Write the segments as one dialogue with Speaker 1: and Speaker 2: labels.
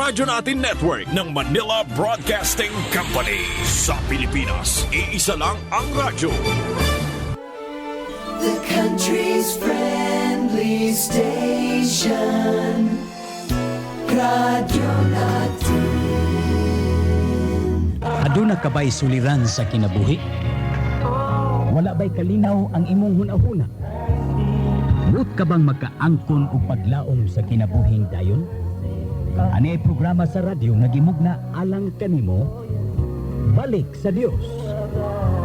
Speaker 1: Radyo Natin Network ng Manila Broadcasting Company. Sa Pilipinas, iisa lang ang radyo.
Speaker 2: The country's friendly station. Radyo Natin.
Speaker 3: Aduna ka ba'y suliran sa kinabuhi? Wala ba'y kalinaw ang imong hunahuna? Buot ka bang magkaangkon o paglaom sa kinabuhing dayon? Ani ay programa sa radyo nga gimugna alang kanimo Balik sa Dios.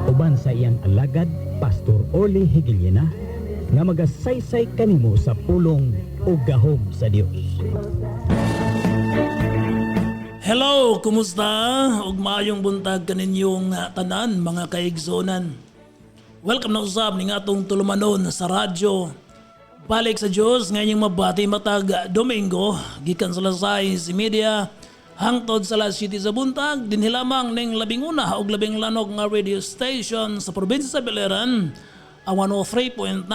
Speaker 3: Uban sa iyang alagad Pastor Orly Higiliana nga magasaysay kanimo sa pulong o gahom sa Dios.
Speaker 4: Hello, kumusta? Ug maayong buntag kaninyong tanan mga kaigsonan. Welcome na usab ning atong tulumanon sa radyo. Balik sa Dios ngayong mabati matag Domingo gikan sa Lasay si media hangtod sa Las City sa buntag dinhi lamang ning labing una ug labing lanog nga radio station sa probinsya sa Biliran ang 103.9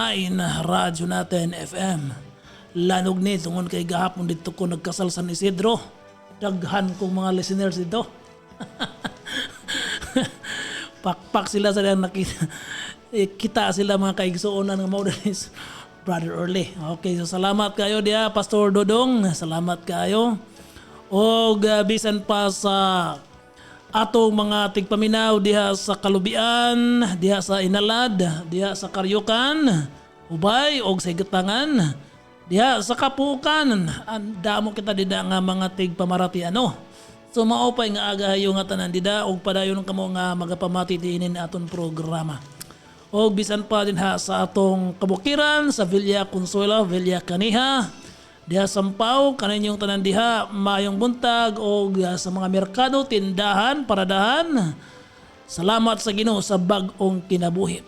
Speaker 4: Radyo Natin FM. Lanog ni tungod kay gahapon dito ko nagkasal San Isidro. Daghan kong mga listeners dito. Pakpak sila sa nakita. Kita sila mga kaigsuonan ng modernis. Brother Orly. Okay, so salamat kayo diya, Pastor Dodong. Salamat kayo. O bisan pa sa atong mga tigpaminaw diha sa Kalubian, diha sa Inalad, diha sa Karyukan, Ubay, og sa Igatangan, diha sa Kapukan. Damo kita dida nga mga tigpamarati ano. So maopay nga agahayo nga tanan dida og padayon kamo nga magapamati diinin aton programa. O bisan pa din ha sa atong kabukiran sa Villa Consuelo, Villa Caniha, diha Sampaw, kaninyong tanan diha mayong buntag o sa mga merkado, tindahan, paradahan. Salamat sa Ginoo sa bag-ong kinabuhi.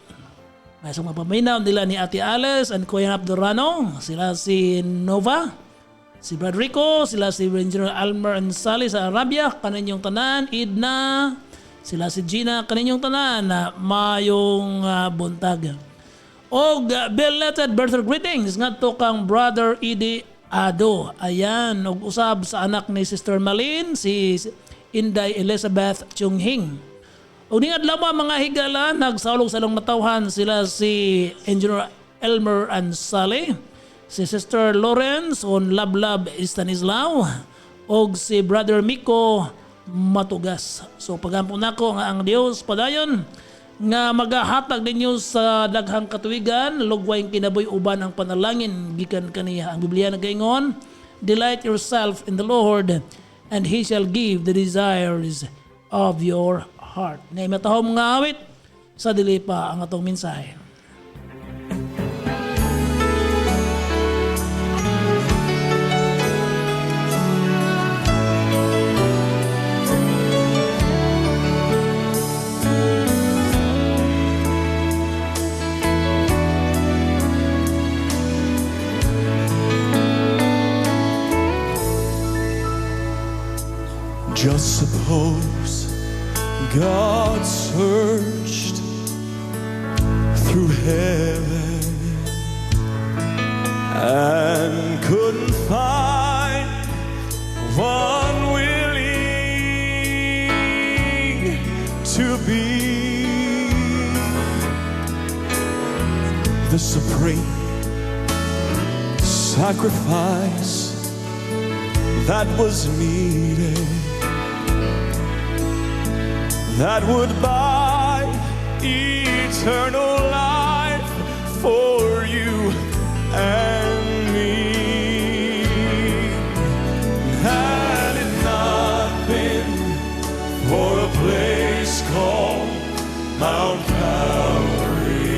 Speaker 4: May isang mapaminaw nila ni Ate Alice and Kuya Abdurrano, sila si Nova, si Brad Rico, sila si Engineer Almer and Sally sa Arabia, kaninyong tanan, Idna, sila si Gina, kaninyong tanan na mayong buntag. O belated birthday greetings nga to kang Brother Edie Ado. Ayan, og usab sa anak ni Sister Malin, si Inday Elizabeth Chunghing. O ningad lamang mga higala, nagsaulog sa long natawhan sila si Engineer Elmer and Sally, si Sister Lawrence on Lablab Stanislao, og si Brother Miko Matugas. So pagampo nako nga ang Dios padayon nga magahatag ninyo sa daghang katuigan, lugway kinabuhi uban ang panalangin gikan kaniya. Ang Biblia nagaingon, delight yourself in the Lord and He shall give the desires of your heart. Na matahom nga awit sa dili pa ang atong mensahe.
Speaker 5: Just suppose God searched through heaven and couldn't find one willing to be the supreme sacrifice that was needed, that would buy eternal life for you and me. Had it not been for a place called Mount Calvary,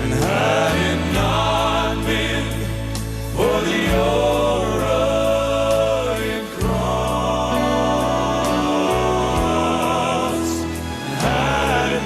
Speaker 5: and had it not been for the cross, had it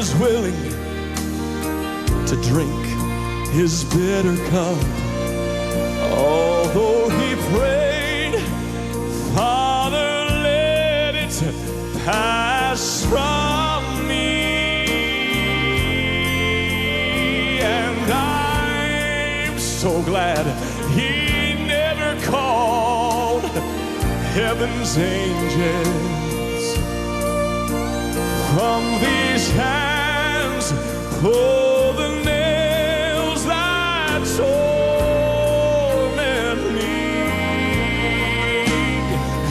Speaker 5: was willing to drink his bitter cup. Although he prayed, Father, let it pass from me. And I'm so glad he never called heaven's angels from these hands. Pull the nails that torment me.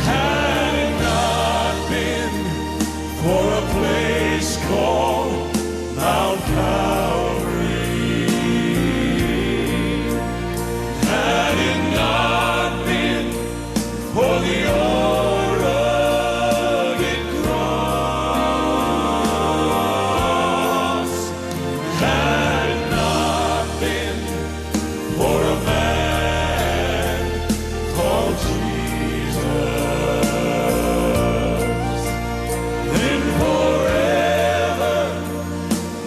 Speaker 5: Had it not been for a place called Mount Calvary, had it not been for the old rugged cross, had it not been for a man called Jesus, then forever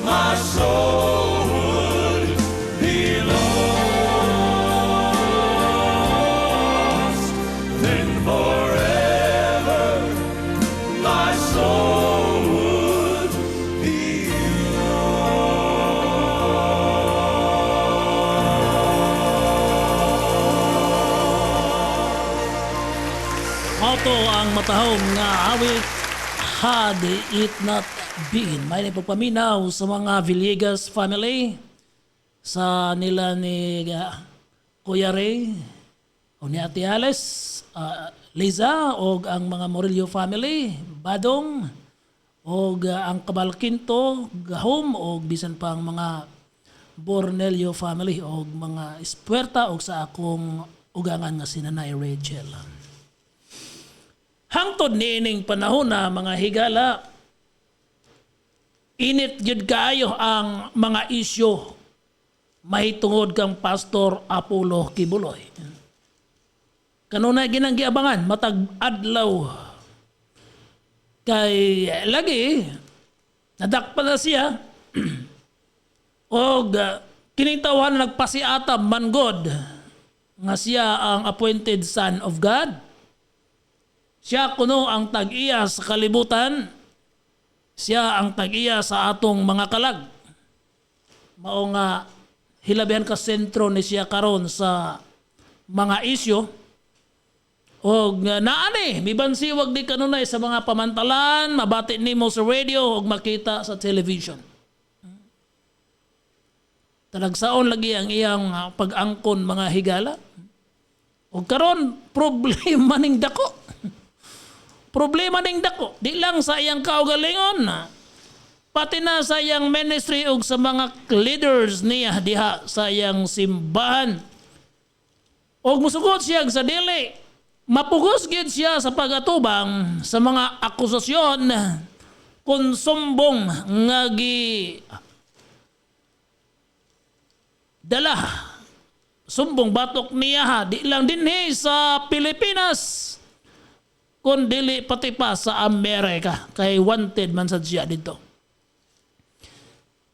Speaker 5: my soul would be lost. Then forever my soul would be
Speaker 4: Auto ang matahong nga awit, had it not been. May pagpaminaw sa mga Villegas family, sa nila ni Kuya Ray, o ni Ate Alice, Liza, o ang mga Morillo family, Badong, o ang Cabalquinto, Gahom, o bisan pang mga Bornelio family, o mga Espuerta, o sa akong ugangan nga si Nanay Rachel. Hangtod niining panahon na mga higala, init jud kaayo ang mga isyo mahitungod kang Pastor Apollo Kibuloy. Kanunay ginang giabangan matag adlaw kay lagi nadakpan na siya og kining tawhan nagpasiatam manggod nga siya ang appointed son of God. Siya kuno ang tag-iya sa kalibutan. Siya ang tag-iya sa atong mga kalag. Mao nga hilabihan ka sentro ni siya karon sa mga isyo. O naani, mibansiwag di kanunay sa mga pamantalan, mabati nimo sa radio o makita sa television. Talagsaon lagi ang iyang pag-angkon mga higala. O karon problema ning dako. Problema ning dako, di lang sa iyang kaugalingon, pati na sa iyang ministry ug sa mga leaders niya diha sa iyang simbahan. Og musugod siya sa dili, mapugos gid siya sa pagatubang sa mga akusasyon kung sumbong nga dala. Sumbong batok niya di lang dinhi sa Pilipinas, kung dili pati pa sa Amerika, kay wanted man sa siya dito.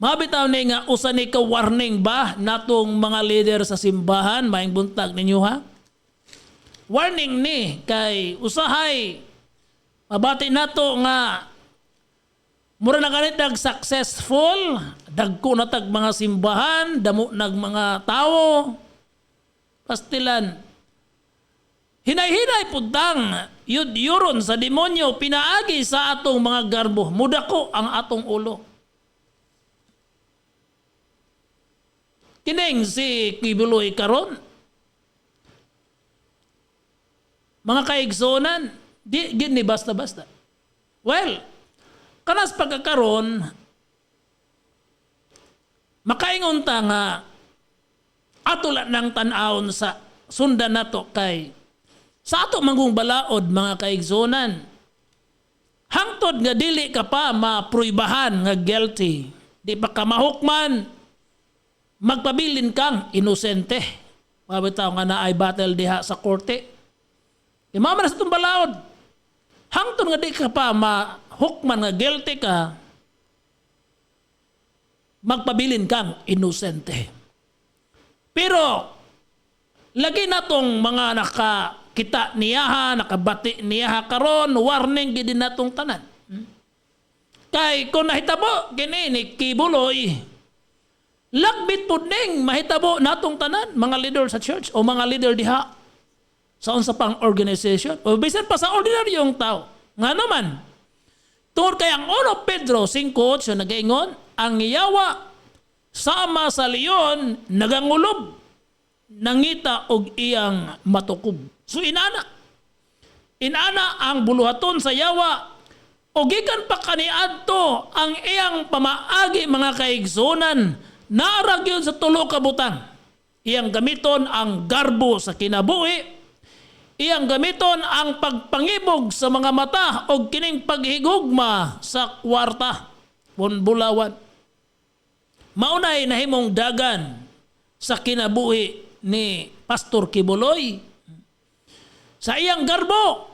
Speaker 4: Mabitaw ni nga usa ni ka warning ba natong mga leader sa simbahan, maing buntag ninyo ha? Warning ni kay usahay mabati nato nga mura na ganit dag successful, dagko na tag mga simbahan, damo nag mga tao, pastilan. Hinay-hinay pudang yuron sa demonyo pinaagi sa atong mga garbo. Mudako ang atong ulo. Kining si Kibuloy karon. Mga kaigsonan, di gini basta-basta. Well, kanas pagkakaron, makaingon ta nga atulat ng tan-awon sa sundan nato kay sa ato manggong balaod mga kaigsonan, hangtod nga dili ka pa mapruibahan nga guilty, di pa ka mahukman, magpabilin kang inosente. Mabitaw nga na ay battle diha sa korte. Imama na sa itong balaod, hangtod nga di ka pa mahukman nga guilty ka, magpabilin kang inosente. Pero lagi na tong mga nakakita niya, nakabati niya karon, warning gid natong tanan. Kay kung nahitabo kini ni Kibuloy, lagbit pud ning mahitabo natong tanan, mga leader sa church o mga leader diha sa unsa pang organization o bisan pa sa ordinaryong tao. Nga naman, tungod kay ang 1 Pedro 5:8 nagaingon, ang yawa sama sa leon nagangulob, nangita og iyang matukob. So inana ang buluhaton sa yawa o gikan pa kaniadto ang iyang pamaagi mga kaigsunan naara gyud sa tulo ka butang. Iyang gamiton ang garbo sa kinabuhi, iyang gamiton ang pagpangibog sa mga mata o kining paghigugma sa kwarta, bulawan. Maunay nahimong dagan sa kinabuhi ni Pastor Kibuloy. Sa iyang garbo,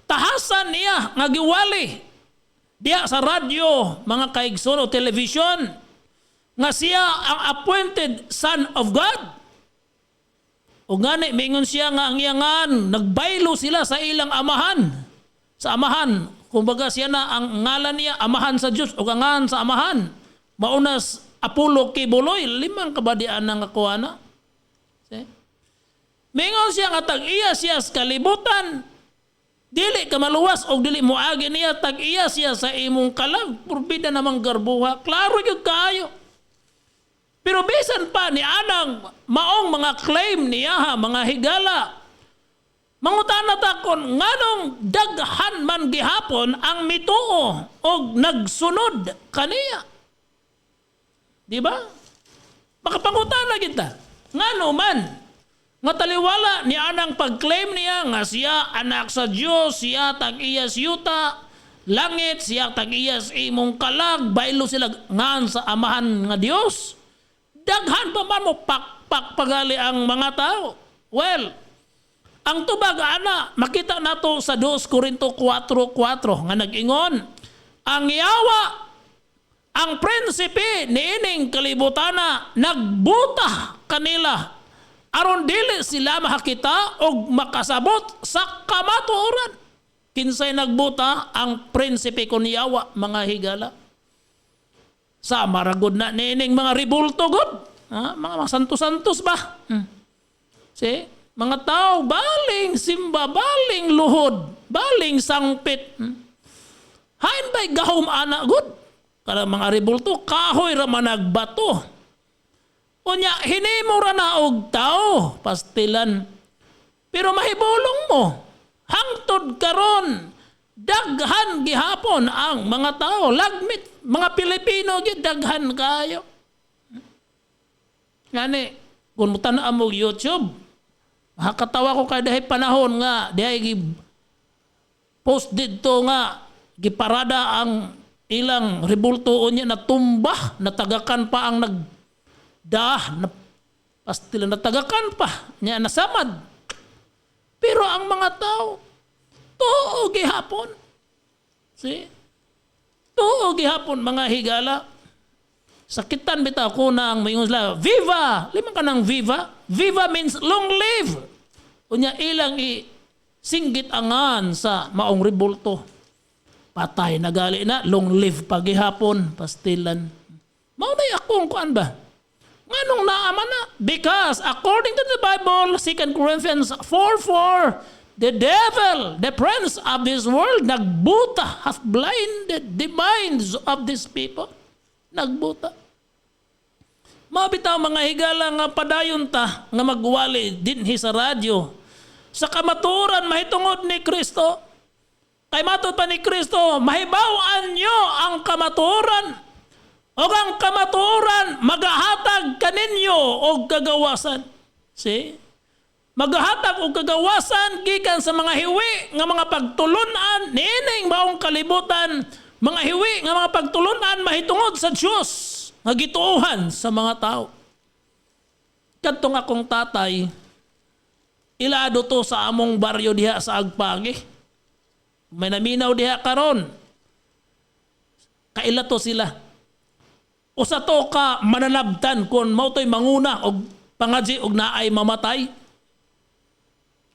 Speaker 4: tahasan niya nga giwali diya sa radyo, mga kaigsoon o television, nga siya ang appointed son of God. O gani, mingon siya nga ang iyangan, nagbaylo sila sa ilang amahan. Sa amahan, kumbaga siya na ang ngalan niya, amahan sa Diyos o gangan sa amahan. Maunas Apollo Kibuloy, 5 kabadian ng akuana. Mingon siya nga tag-iya siya sa kalibutan. Dili ka maluwas o dili moagi niya, tag-iya siya sa imong kalag. Purbida namang garbuha. Klaro yung kayo. Pero bisan pa ni anang maong mga claim niya, mga higala. Mangutana ta kon nganong daghan man gihapon ang mituo o nagsunod kaniya. Di ba? Makapangutana kita. Ngano man, nga taliwala ni anang pag-claim niya nga siya anak sa Diyos, siya tag-iyas yuta, langit, siya tag-iyas imong kalag, baylo sila ngan sa amahan nga Diyos. Daghan pa man mo pagali ang mga tao. Well, ang tubag ana, makita nato sa 2 Korinto 4:4 nga nag-ingon, ang yawa, ang prinsipe niining kalibutana nagbuta kanila aron dili sila makakita og makasabot sa kamatuoran. Kinsay nagbuta? Ang prinsipe kon yawa, mga higala. Sa maragod na niining mga ribulto god, mga santos-santos ba? See? Mga tao baling simba, baling luhod, baling sangpit. Hain ba'y gahom ana god? Kada mga ribulto, kahoy ra man nagbato. Unya, hinimo ra na og tao, pastilan. Pero mahibulong mo, hangtod karon, daghan gihapon ang mga tao, lagmit, mga Pilipino, daghan kayo. Ngani, kung mutanaan mo YouTube, makakatawa ko kadahay panahon nga, dihay post dito nga, giparada ang ilang ribultoon niya na tumba, natagakan pa ang na pastila, natagakan pa niya nasamad. Pero ang mga tao, tuo gihapon. See? Tuo gihapon, mga higala. Sakitan bitaw ko na ang mayroon sila, Viva! Lima ka ng Viva. Viva means long live. Unya ilang singgit angan sa maong ribulto. Patay na gali na, long live pagihapon, pastilan. Maunay akong kuan ba? Nganong naaman na? Because according to the Bible, 2 Corinthians 4:4, the devil, the prince of this world, nagbuta, hath blinded the minds of these people. Nagbuta. Mabitaw mga higala nga padayon ta, nga magwali dinhi sa radyo. Sa kamaturan, mahitungod ni Kristo. Kay matod pa ni Kristo, mahibawaan nyo ang kamaturan. O ang kamaturan, magahatag kaninyo o kagawasan. See? Magahatag o kagawasan, gikan sa mga hiwi, nga mga pagtulunan, niining maong kalibutan, mga hiwi, nga mga pagtulunan, mahitungod sa Diyos, nga gituuhan sa mga tao. Kadtong akong tatay, ilado to sa among baryo diha sa Agpagi. May naminaw diha karon. Kaila to sila. Usa to ka mananabtan kung mautoy manguna og pangadji og naay mamatay.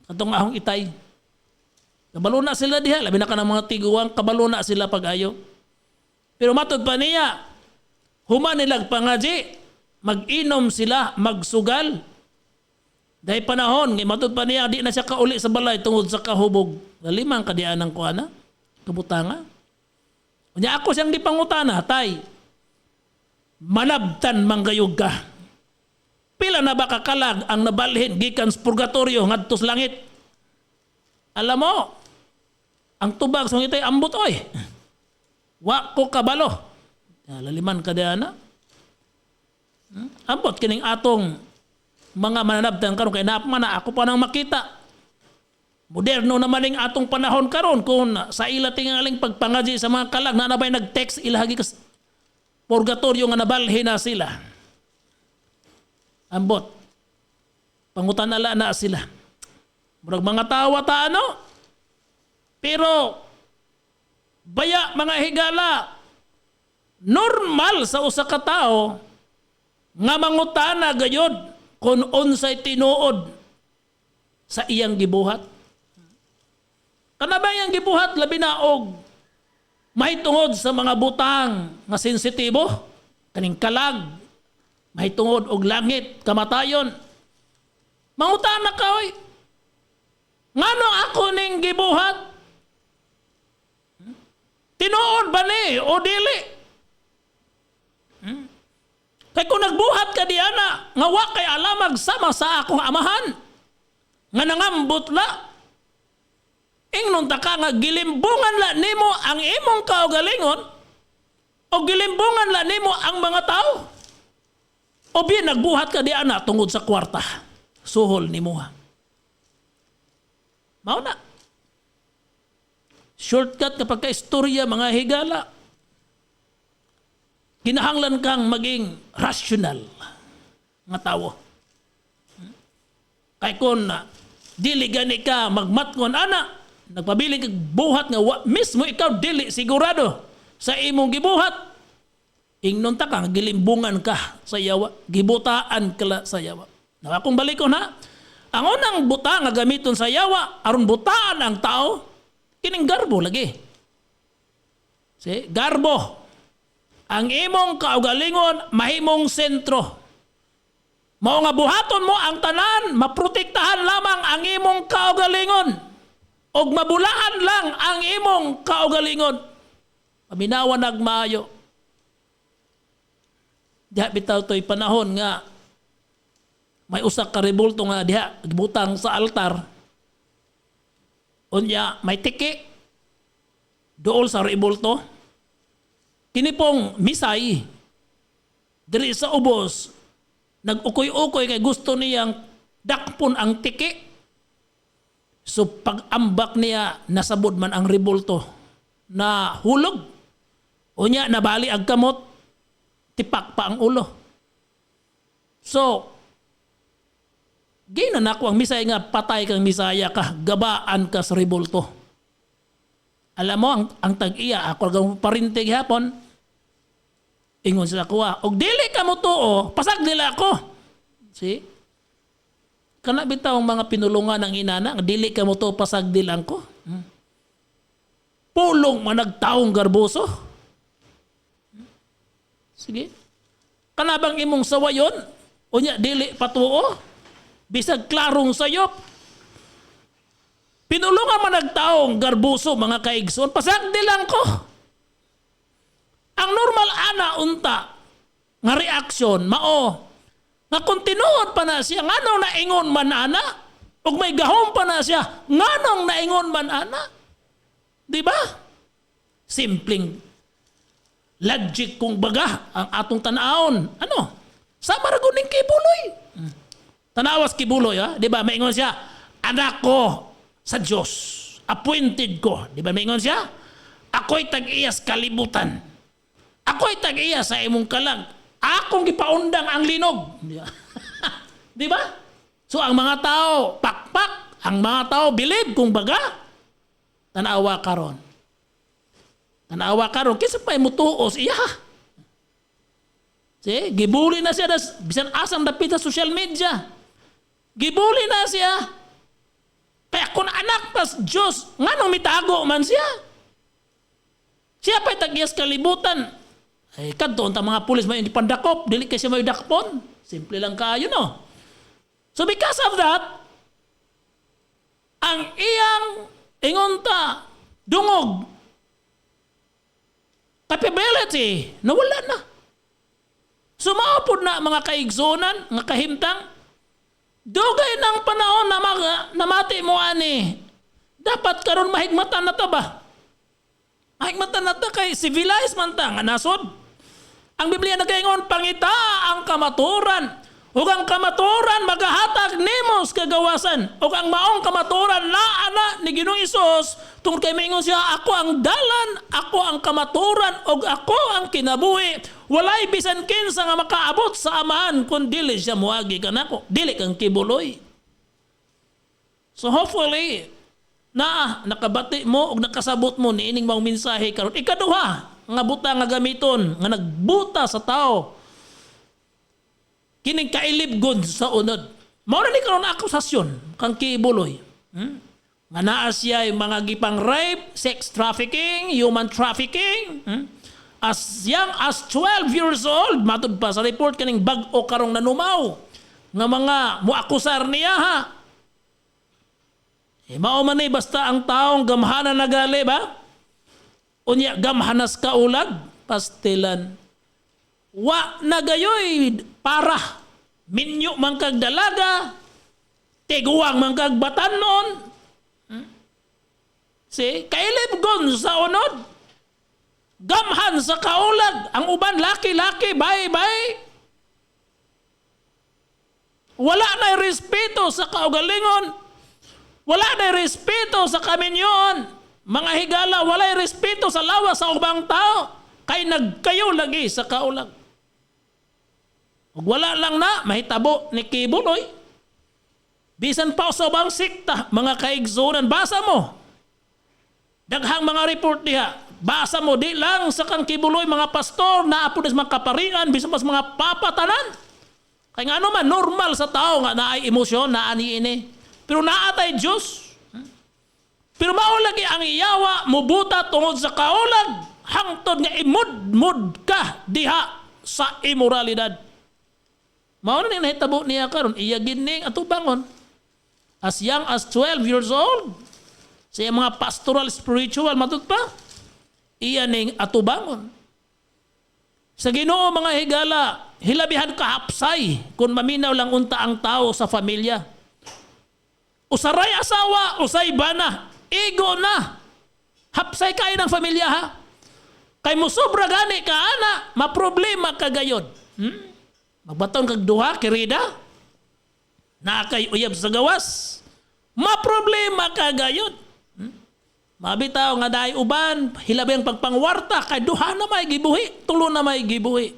Speaker 4: Katong ahong itay. Kabalo na sila diha, labi na ka ng mga tiguang, kabalo na sila pag-ayo. Pero matod pa niya, human nilag pangadji, mag-inom sila, magsugal. Dahil panahon, matod pa niya, di na siya kauli sa balay tungod sa kahubog. Limang kadian ng kuana, kabutanga. Kanya ako siyang gipangutana, tay, manabtan manggayog ka. Pila na ba kakalag ang nabalhin gikan sa purgatorio ngadto sa langit? Alam mo, ang tubag sa ngitay ambot oy. Wa ko kabalo. Laliman ka diana. Ambot kining atong mga mananabtan karon kay napman na ako pa nang makita. Moderno naman ning atong panahon karon kung sa ila tingaling pagpangaji sa mga kalag na nabay nag-text ilahagi ka purgatorio nga nabalhin na sila. Ambot. Pangutanala na sila. Murag mga tawa ta ano? Pero baya mga higala, normal sa usa ka tao nga mangutana gayod kung unsay tinuod sa iyang gibuhat. Kana ba iyang gibuhat labi na og mahitungod sa mga butang nga sensitibo, kaning kalag, mahitungod og langit, kamatayon. Mangutana ka oy. Ngano ako ning gibuhat? Tinuod ba ni o dili? Kay kung nagbuhat ka diana, nga wa kay alamag sama sa akong amahan, nga nangambot la, ingnon ta ka nga gilimbungan la nimo ang imong kaugalingon o gilimbungan la nimo ang mga tao. O biya nagbuhat ka diana tungod sa kwarta. Suhol nimo ha. Mao na. Shortcut kapag ka-istorya mga higala. Kinahanglan kang maging rational nga tao. Kay kung dili gani ka magmatkon ana, nagpabiling kag buhat nga mismo ikaw dili sigurado sa imong gibuhat. Ingnon ta ka gilimbungan ka sa yawa, gibutaan ka sa yawa. Akong balikon ha. Ang unang buta nga gamiton sa yawa aron butaan ang tao, kining garbo lagi. Si garbo. Ang imong kaugalingon mahimong sentro. Mao nga buhaton mo ang tanan, maprotektahan lamang ang imong kaugalingon. Og mabulahan lang ang imong kaugalingon. Paminawan nagmaayo. Diha bitaw to'y panahon nga may usak ka rebulto nga diha gibutang sa altar. Unya may tiki dool sa rebulto. Kini pong misay diri sa ubos nag-ukoy-ukoy kay gusto niyang dakpon ang tiki. So pag-ambak niya nasabod man ang rebulto na hulog. Unya nabali ang kamot, tipak pa ang ulo. So ginan ako ang misay nga patay kang misaya ka, gabaan ka sa rebulto. Alam mo ang tag-iya ako gang parintig hapon. Ingon sila kuha, og dili ka mo tuo, pasag nila ako. See? Kana bitaw ang mga pinulungan ng inana, dili ka mo tuo, pasag dilang ko. Pulong managtaong garboso. Sige. Kana bang imong sawayon? Unya dili patuo? Bisag klarong sayop. Pinulungan managtaong garboso mga kaigsoon, pasag dilang ko. Ang normal ana unta nga reaksyon mao nga kung tinuod pa na siya nganong naingon man ana ug may gahom pa na siya nganong naingon man ana, di ba? Simpleng logic kung baga ang atong tan-aon. Ano? Sama ra gud ning kibuloy. Tanawas kibuloy ha, di ba? Maingon siya, anak ko sa Dios, appointed ko, di ba? Maingon siya, ako'y tag-iyas kalibutan. Ako'y tag-iya sa imong kalag. Akong gipaundang ang linog. Di ba? So ang mga tao, pakpak. Ang mga tao, believe kung baga. Tanawa karon. Tanawa karon. Kisa pa'y mutuos, iya. See, gibuli na siya bisan asang dapit sa social media. Gibuli na siya. Kaya kung anak tas Diyos, nganong mitago man siya? Siya pa'y tagyas kalibutan. Ay, kadto ta mga pulis may pandakop, dili kay siya may dakpon. Simple lang kayo, no? So because of that, ang iyang ingonta, dungog, capability, nawala na. Sumaupod na mga kaigsunan, nga kahimtang, dugay ng panahon na namati mo ani. Dapat karon mahigmatan na ta ba? Mahigmatan na ta kay civilized man ta nga nasod. Ang Biblia nagaingon pangita ang kamaturan. Ug ang kamaturan magahatag nimo sa kagawasan. Ug ang maong kamaturan naa ni Ginoong Hesus tungod kay maingon siya, ako ang dalan, ako ang kamaturan, ug ako ang kinabuhi. Walay bisan kinsa nga makaabot sa amahan kun dili siya moagi kanako. Dili kang kibuloy. So hopefully nakabati mo ug nakasabot mo niining mga mensahe karon. Ikaduha nga buta nga gamiton nga nagbuta sa tao kining kailibgon sa unod. Mao na ni karon akusasyon kang kibuloy. Nga naa siya yung mga gipang rape, sex trafficking, human trafficking. As young as 12 years old, matud pa sa report kaning bag-o karong nanumaw nga mga muakusar niya ha. Mao man ni basta ang taong gamhanan nagali ba? Unya gamhanas kaulag, pastilan. Wa nagayoy para minyo man kag dalaga, tiguang man kag batanon. See, kailibgon sa unod. Gamhan sa kaulag, ang uban laki-laki, bye-bye. Wala na respeto sa kaugalingon. Wala na respeto sa kaminyon. Mga higala, wala respeto sa lawas sa ubang tao. Kay nagkayo lagi sa kaulag. Ug wala lang na, mahitabo ni kibuloy. Bisan pa sa ubang sikta, mga kaigsunan, basa mo. Daghang mga report diha. Basa mo, di lang sa kang kibuloy mga pastor na apo des mga kaparian, bisan pa sa mga papatanan. Kaya nga ano man, normal sa tao nga naay emosyon, naani ini. Pero naatay Diyos. Pero maulagi ang iyawa, mubuta tungod sa kaulag, hangtod nga imud-mud ka diha sa immoralidad. Mao na ni nahitabo niya karon, iya gining atubangon. As young as 12 years old, sa mga pastoral spiritual matud pa, iya ning atubangon. Sa Ginoo mga higala, hilabihan kahapsay kung maminaw lang unta ang tao sa pamilya. Usaray asawa, usay bana, ego na. Hapsay kayo ng pamilya ha. Kay mo sobra gani ka ana, maproblema ka gayod. Magbaton kag duha, kirida. Na kay uyab sa gawas. Maproblema ka gayod. Mabitaw nga dahi uban, hilabi ang pagpangwarta, kay duha na may gibuhi, tulo na may gibuhi.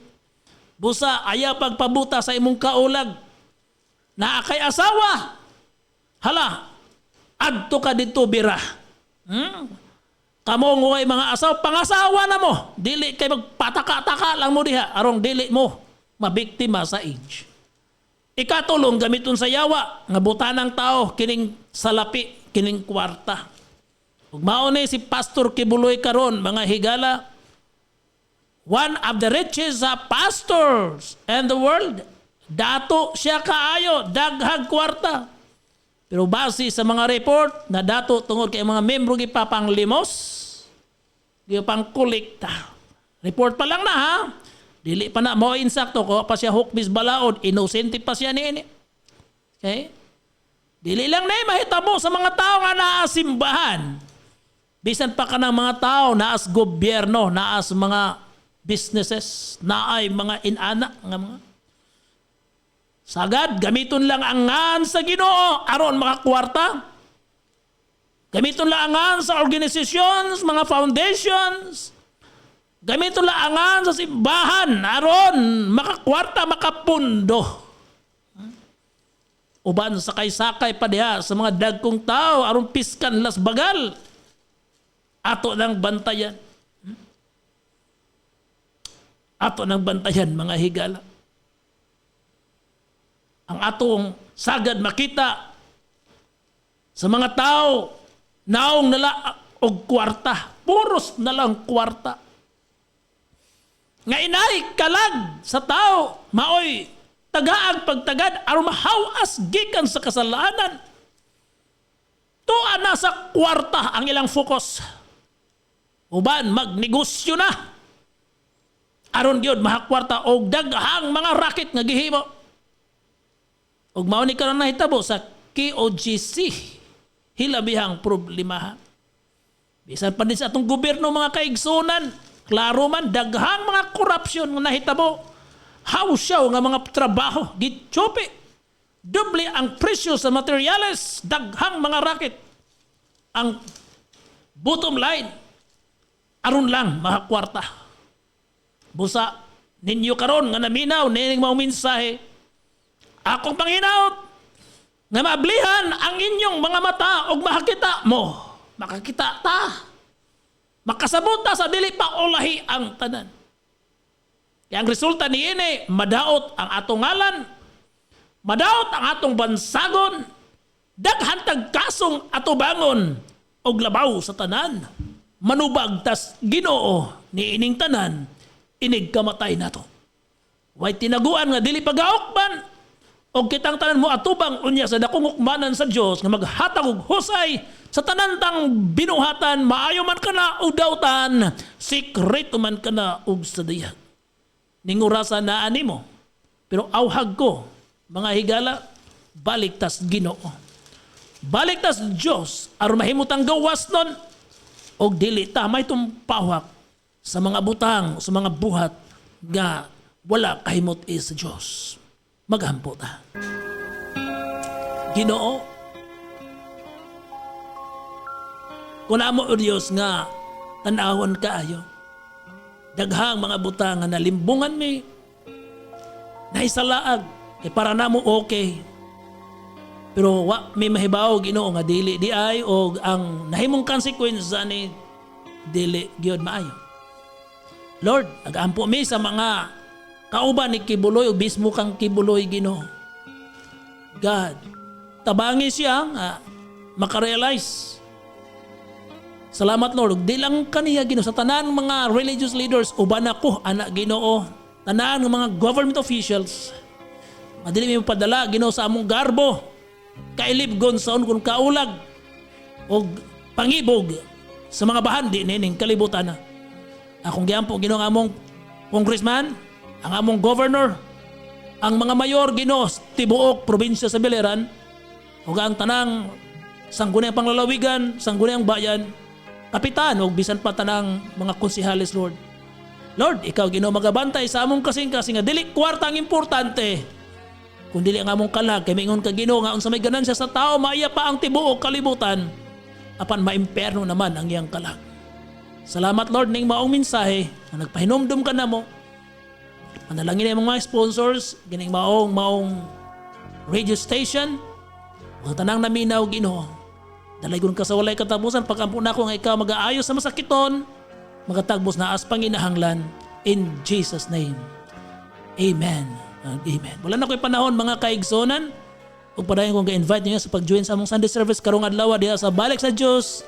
Speaker 4: Busa, aya pagpabuta sa imong kaulag. Na kay asawa, hala, adto ka dito bira. Kamong way mga asawa, pangasawa na mo. Dili kay magpataka-taka lang mo diha, arong dili mo mabiktima sa age. Ikatulong gamiton sa yawa, nga buta ng tao, kining salapi, kining kwarta. Ug mao ni si Pastor Kibuloy karon mga higala, one of the richest pastors in the world. Dato siya kaayo, daghag kwarta. Pero base sa mga report na dato tungod kay mga membro gipapang limos, gipang kolekta. Report pa lang na ha. Dili pa na mo insakto ko pa siya hukbis balaod, innocent pa siya niini. Okay? Dili lang na mahitabo sa mga tao nga naasimbahan. Bisan pa ka ng mga tao na as gobyerno, na as mga businesses, na ay mga inana nga mga. Sagad, gamiton lang ang ngan sa Ginoo aron makakwarta. Gamiton lang ang ngan sa organizations, mga foundations. Gamiton lang ang ngan sa simbahan aron makakwarta, makapundo. Uban sakay-sakay pa diha sa mga dagkong tao aron piskan las bagal. Ato ng bantayan. ato nang bantayan mga higala. Ang atong sagad makita sa mga tao naong nala og kwarta, puros na lang kwarta. Nga inay kalag sa tao, maoy tagaag pagtagad aron mahawas gikan sa kasalanan. Tuwa na sa kwarta ang ilang focus. Uban magnegosyo na. Aron gyud mahakwarta og daghang mga racket nga gihimo. Og mao ni karon nahitabo sa KOGC. Hilabihang problemahan. Bisan pa din sa atong gobyerno mga kaigsunan, klaro man daghang mga korupsyon nga nahitabo. Hawsyaw nga mga trabaho gitsope. Doble ang presyo sa materyales, daghang mga racket. Ang bottom line, aron lang makakwarta. Busa ninyo karon nga naminaw nining mga mensahe. Akong panginaot nga maablihan ang inyong mga mata og makakita mo. Makakita ta. Makasabot ta sa dili pa ulahi ang tanan. Kaya ang resulta niini, madaot ang atong ngalan, madaot ang atong bansagon, daghan tag kasong atubangon og labaw sa tanan. Manubag tas Ginoo ni ining tanan, inig kamatay nato. Way tinaguan nga dili pagaokban og kitang tanan mo atubang unya sa dakong hukmanan sa Dios nga maghatag og husay sa tanantang binuhatan, maayo man kana o dawtan, sikreto man kana og sadayag. Ning orasan na animo. Pero awhag ko, mga higala, balik tas Ginoo. Balik tas Dios aron mahimutang gawas nun og dili ta may tumpawak sa mga butang, sa mga buhat nga wala kahimot sa Dios. Maghampo ta. Ginoo, kung amo o Diyos nga tanahon kaayo, daghang mga butang nga nalimbungan mi, naisalaag, para namo okay. Pero wa may mahibaw Ginoo nga dili di ay o ang nahimong konsekwensya ni dili gyud maayo. Lord, nagaampo mi sa mga kauban ni Kibuloy o bismo kang Kibuloy Ginoo. God, tabangi siya nga makarealize. Salamat Lord, di lang kaniya Ginoo sa tanan mga religious leaders uban ako anak Ginoo, tanan ng mga government officials. Madili mi padala Ginoo sa among garbo. Kailibgon sa kung kaulag o pangibog sa mga bahandi nining kalibutan na. Akong giampo Ginoo nga among congressman, ang among governor, ang mga mayor Ginoo tibuok probinsya sa Biliran, ug ang tanang sangguniang panglalawigan, sangguniang bayan, kapitan o bisan pa tanang mga konsehales Lord. Lord, ikaw Ginoo magabantay sa among kasing-kasing nga dili kwarta ang importante. Kung dili ang among kalag, kay mingon ka Ginoo nga unsa may ganansya sa tao, maiya pa ang tibuok kalibutan, apan maimperno naman ang iyang kalag. Salamat Lord ning maong mensahe na nagpahinumdum ka na mo. Manalangin ang mga sponsors, gining maong radio station, mga tanang naminaw Ginoo. Dalaygon ka sa walay katapusan, pag-ampo na ko nga ikaw mag-aayos sa masakiton, magatagbos na as panginahanglan, in Jesus name. Amen. Amen. Wala na ko'y panahon mga kaigsonan. Huwag padayon kong ka-invite niyo sa pag-join sa among Sunday service karong adlaw diha sa Balik sa Diyos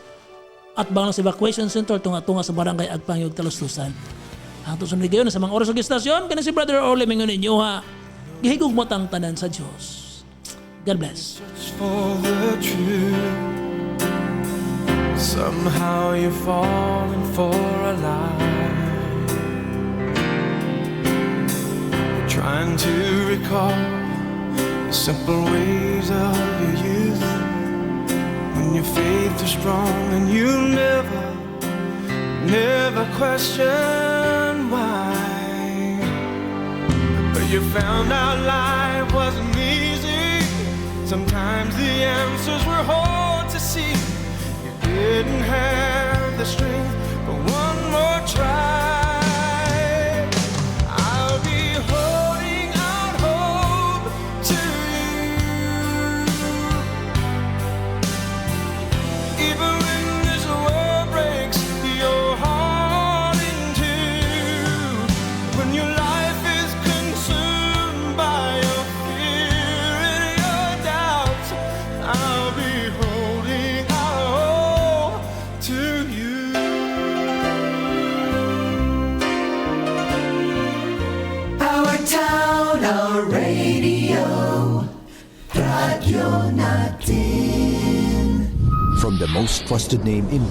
Speaker 4: at bang sa evacuation center tunga sa barangay Agpangyo ug Talustusan. Ang tusunod gayon sa mga oras ug istasyon kani si Brother Orly mingon ninyo ha. Gihigog mo tang tanan sa Diyos. God bless.
Speaker 5: For the truth, somehow you're falling for a lie. Trying to recall the simple ways of your youth, when your faith was strong and you never questioned why. But you found out life wasn't easy. Sometimes the answers were hard to see. You didn't have the strength for one more try. When you
Speaker 2: Radio, Radio Natin.
Speaker 6: From the most trusted name in